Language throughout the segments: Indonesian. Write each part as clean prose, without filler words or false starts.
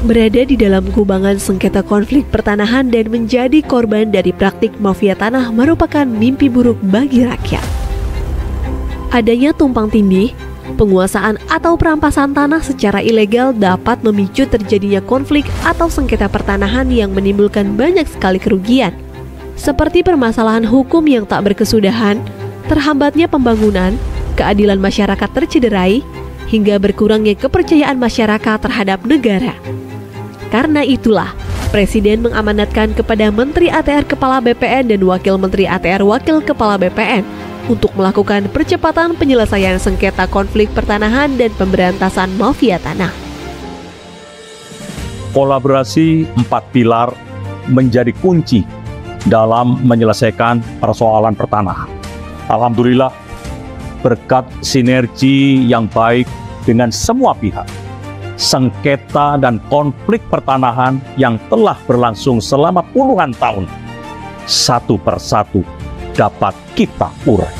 berada di dalam kubangan sengketa konflik pertanahan dan menjadi korban dari praktik mafia tanah merupakan mimpi buruk bagi rakyat. Adanya tumpang tindih, penguasaan atau perampasan tanah secara ilegal dapat memicu terjadinya konflik atau sengketa pertanahan yang menimbulkan banyak sekali kerugian, seperti permasalahan hukum yang tak berkesudahan, terhambatnya pembangunan, keadilan masyarakat tercederai, hingga berkurangnya kepercayaan masyarakat terhadap negara. Karena itulah, Presiden mengamanatkan kepada Menteri ATR Kepala BPN dan Wakil Menteri ATR Wakil Kepala BPN untuk melakukan percepatan penyelesaian sengketa konflik pertanahan dan pemberantasan mafia tanah. Kolaborasi 4 pilar menjadi kunci dalam menyelesaikan persoalan pertanahan. Alhamdulillah, berkat sinergi yang baik dengan semua pihak, sengketa dan konflik pertanahan yang telah berlangsung selama puluhan tahun, satu persatu dapat kita urai.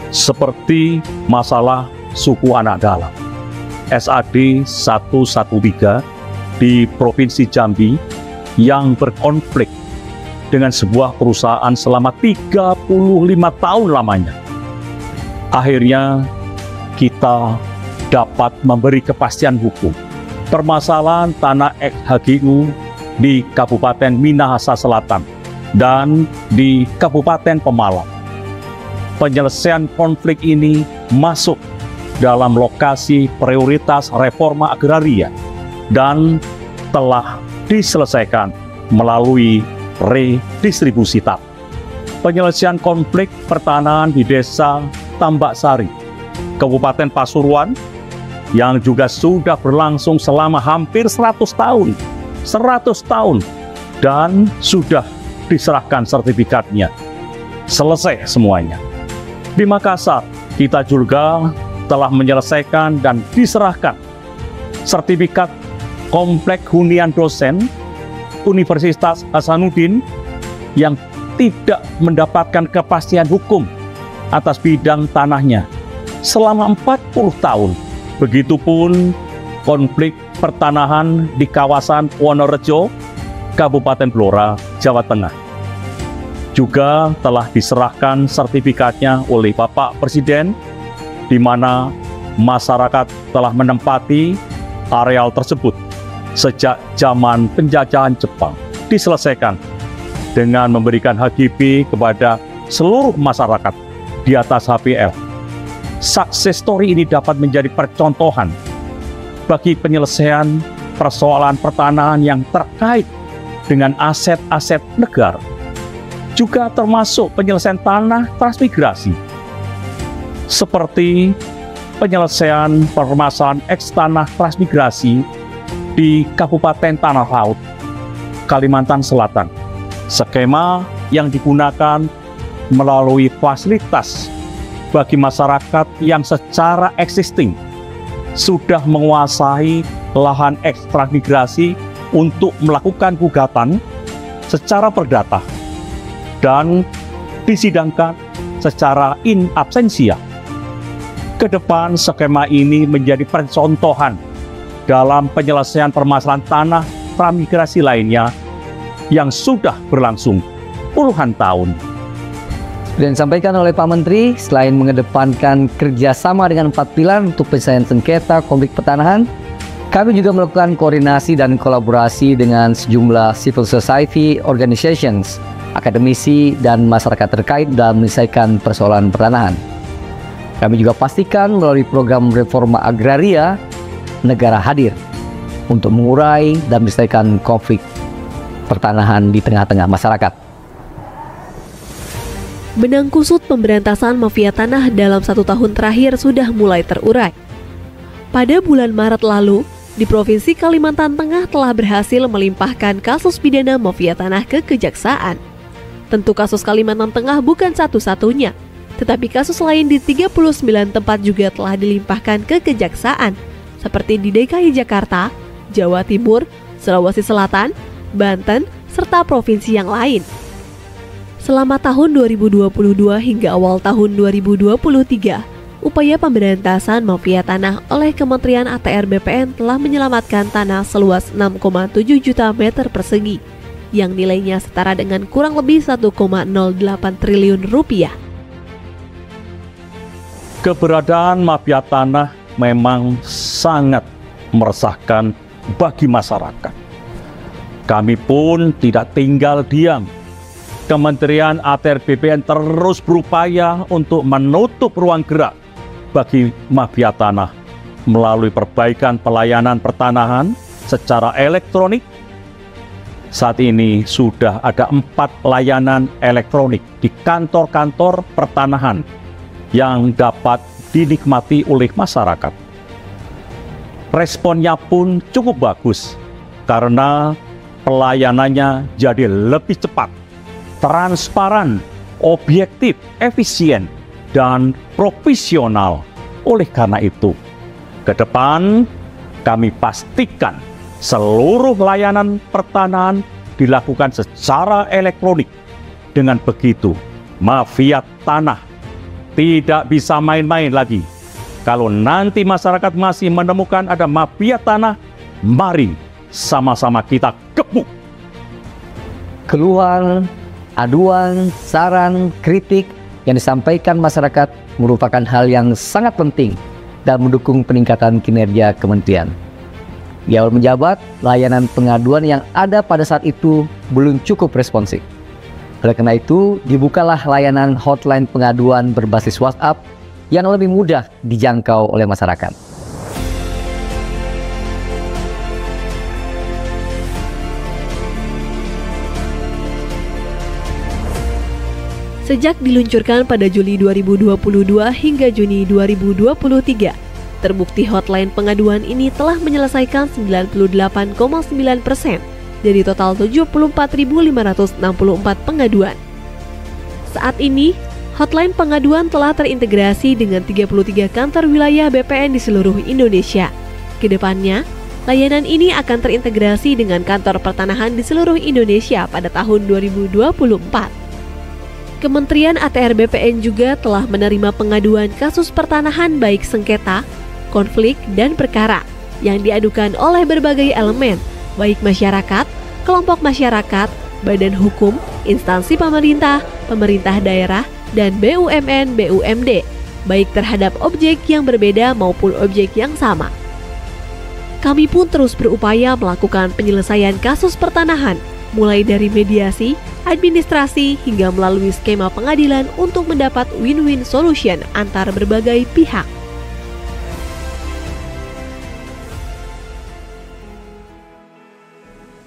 Seperti masalah suku anak dalam, SAD 113 di Provinsi Jambi yang berkonflik dengan sebuah perusahaan selama 35 tahun lamanya. Akhirnya kita dapat memberi kepastian hukum. Permasalahan tanah ex-HGU di Kabupaten Minahasa Selatan dan di Kabupaten Pemalang. Penyelesaian konflik ini masuk dalam lokasi prioritas reforma agraria dan telah diselesaikan melalui redistribusi tanah. Penyelesaian konflik pertanahan di Desa Tambak Sari, Kabupaten Pasuruan, yang juga sudah berlangsung selama hampir 100 tahun, dan sudah diserahkan sertifikatnya. Selesai semuanya. Di Makassar, kita juga telah menyelesaikan dan diserahkan sertifikat komplek hunian dosen Universitas Hasanuddin yang tidak mendapatkan kepastian hukum atas bidang tanahnya selama 40 tahun. Begitupun konflik pertanahan di kawasan Wonorejo, Kabupaten Blora, Jawa Tengah. Juga telah diserahkan sertifikatnya oleh Bapak Presiden, di mana masyarakat telah menempati areal tersebut sejak zaman penjajahan Jepang. Diselesaikan dengan memberikan HGB kepada seluruh masyarakat di atas HPL. Success story ini dapat menjadi percontohan bagi penyelesaian persoalan pertanahan yang terkait dengan aset-aset negara. Juga termasuk penyelesaian tanah transmigrasi, seperti penyelesaian permasalahan eks-tanah transmigrasi di Kabupaten Tanah Laut, Kalimantan Selatan. Skema yang digunakan melalui fasilitas bagi masyarakat yang secara existing sudah menguasai lahan eks transmigrasi untuk melakukan gugatan secara perdata dan disidangkan secara in absentia. Kedepan skema ini menjadi percontohan dalam penyelesaian permasalahan tanah transmigrasi lainnya yang sudah berlangsung puluhan tahun. Dan disampaikan oleh Pak Menteri, selain mengedepankan kerjasama dengan 4 pilar untuk penyelesaian sengketa konflik pertanahan, kami juga melakukan koordinasi dan kolaborasi dengan sejumlah civil society organizations, akademisi, dan masyarakat terkait dalam menyelesaikan persoalan pertanahan. Kami juga pastikan melalui program reforma agraria, negara hadir untuk mengurai dan menyelesaikan konflik pertanahan di tengah-tengah masyarakat. Benang kusut pemberantasan mafia tanah dalam 1 tahun terakhir sudah mulai terurai. Pada bulan Maret lalu, di Provinsi Kalimantan Tengah telah berhasil melimpahkan kasus pidana mafia tanah ke Kejaksaan. Tentu kasus Kalimantan Tengah bukan satu-satunya, tetapi kasus lain di 39 tempat juga telah dilimpahkan ke Kejaksaan, seperti di DKI Jakarta, Jawa Timur, Sulawesi Selatan, Banten, serta provinsi yang lain. Selama tahun 2022 hingga awal tahun 2023, upaya pemberantasan mafia tanah oleh Kementerian ATR BPN telah menyelamatkan tanah seluas 6,7 juta meter persegi, yang nilainya setara dengan kurang lebih 1,08 triliun rupiah. Keberadaan mafia tanah memang sangat meresahkan bagi masyarakat. Kami pun tidak tinggal diam. Kementerian ATR BPN terus berupaya untuk menutup ruang gerak bagi mafia tanah melalui perbaikan pelayanan pertanahan secara elektronik. Saat ini sudah ada 4 layanan elektronik di kantor-kantor pertanahan yang dapat dinikmati oleh masyarakat. Responnya pun cukup bagus karena pelayanannya jadi lebih cepat, transparan, objektif, efisien, dan profesional. Oleh karena itu, ke depan kami pastikan seluruh layanan pertanahan dilakukan secara elektronik. Dengan begitu, mafia tanah tidak bisa main-main lagi. Kalau nanti masyarakat masih menemukan ada mafia tanah, mari sama-sama kita gebuk. Keluhan, aduan, saran, kritik yang disampaikan masyarakat merupakan hal yang sangat penting dan mendukung peningkatan kinerja kementerian. Di awal menjabat, layanan pengaduan yang ada pada saat itu belum cukup responsif. Oleh karena itu, dibukalah layanan hotline pengaduan berbasis WhatsApp yang lebih mudah dijangkau oleh masyarakat. Sejak diluncurkan pada Juli 2022 hingga Juni 2023, terbukti hotline pengaduan ini telah menyelesaikan 98,9% dari total 74.564 pengaduan. Saat ini, hotline pengaduan telah terintegrasi dengan 33 kantor wilayah BPN di seluruh Indonesia. Kedepannya, layanan ini akan terintegrasi dengan kantor pertanahan di seluruh Indonesia pada tahun 2024. Kementerian ATR BPN juga telah menerima pengaduan kasus pertanahan baik sengketa, konflik, dan perkara yang diadukan oleh berbagai elemen, baik masyarakat, kelompok masyarakat, badan hukum, instansi pemerintah, pemerintah daerah, dan BUMN/BUMD, baik terhadap objek yang berbeda maupun objek yang sama. Kami pun terus berupaya melakukan penyelesaian kasus pertanahan, mulai dari mediasi, administrasi, hingga melalui skema pengadilan untuk mendapat win-win solution antar berbagai pihak.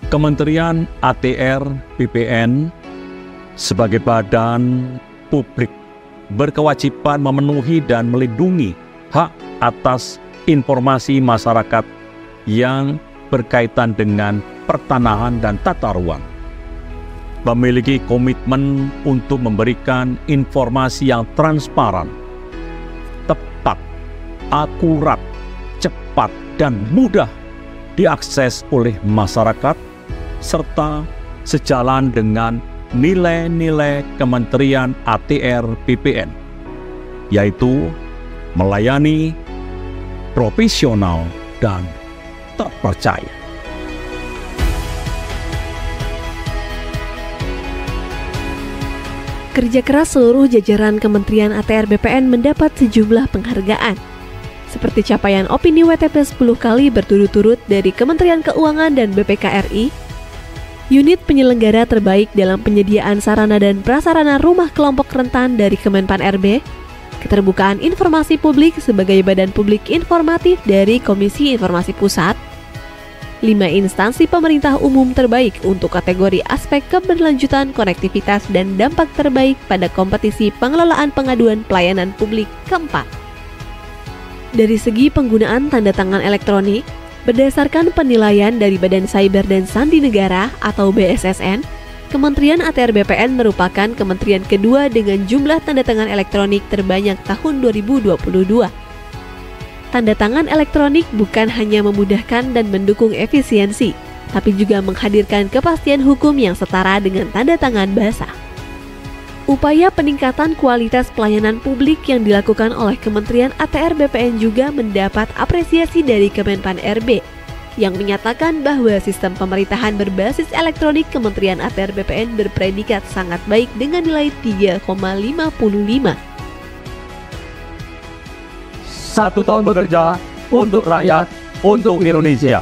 Kementerian ATR BPN sebagai badan publik berkewajiban memenuhi dan melindungi hak atas informasi masyarakat yang berkaitan dengan pertanahan dan tata ruang. Memiliki komitmen untuk memberikan informasi yang transparan, tepat, akurat, cepat, dan mudah diakses oleh masyarakat, serta sejalan dengan nilai-nilai Kementerian ATR BPN, yaitu melayani, profesional, dan terpercaya. Kerja keras seluruh jajaran Kementerian ATR BPN mendapat sejumlah penghargaan, seperti capaian opini WTP 10 kali berturut-turut dari Kementerian Keuangan dan BPK RI, unit penyelenggara terbaik dalam penyediaan sarana dan prasarana rumah kelompok rentan dari Kemenpan RB, keterbukaan informasi publik sebagai badan publik informatif dari Komisi Informasi Pusat, 5 instansi pemerintah umum terbaik untuk kategori aspek keberlanjutan, konektivitas, dan dampak terbaik pada kompetisi pengelolaan pengaduan pelayanan publik keempat. Dari segi penggunaan tanda tangan elektronik, berdasarkan penilaian dari Badan Cyber dan Sandi Negara atau BSSN, Kementerian ATR BPN merupakan kementerian kedua dengan jumlah tanda tangan elektronik terbanyak tahun 2022. Tanda tangan elektronik bukan hanya memudahkan dan mendukung efisiensi, tapi juga menghadirkan kepastian hukum yang setara dengan tanda tangan basah. Upaya peningkatan kualitas pelayanan publik yang dilakukan oleh Kementerian ATR BPN juga mendapat apresiasi dari Kemenpan RB yang menyatakan bahwa sistem pemerintahan berbasis elektronik Kementerian ATR BPN berpredikat sangat baik dengan nilai 3,55. 1 tahun bekerja untuk rakyat, untuk Indonesia.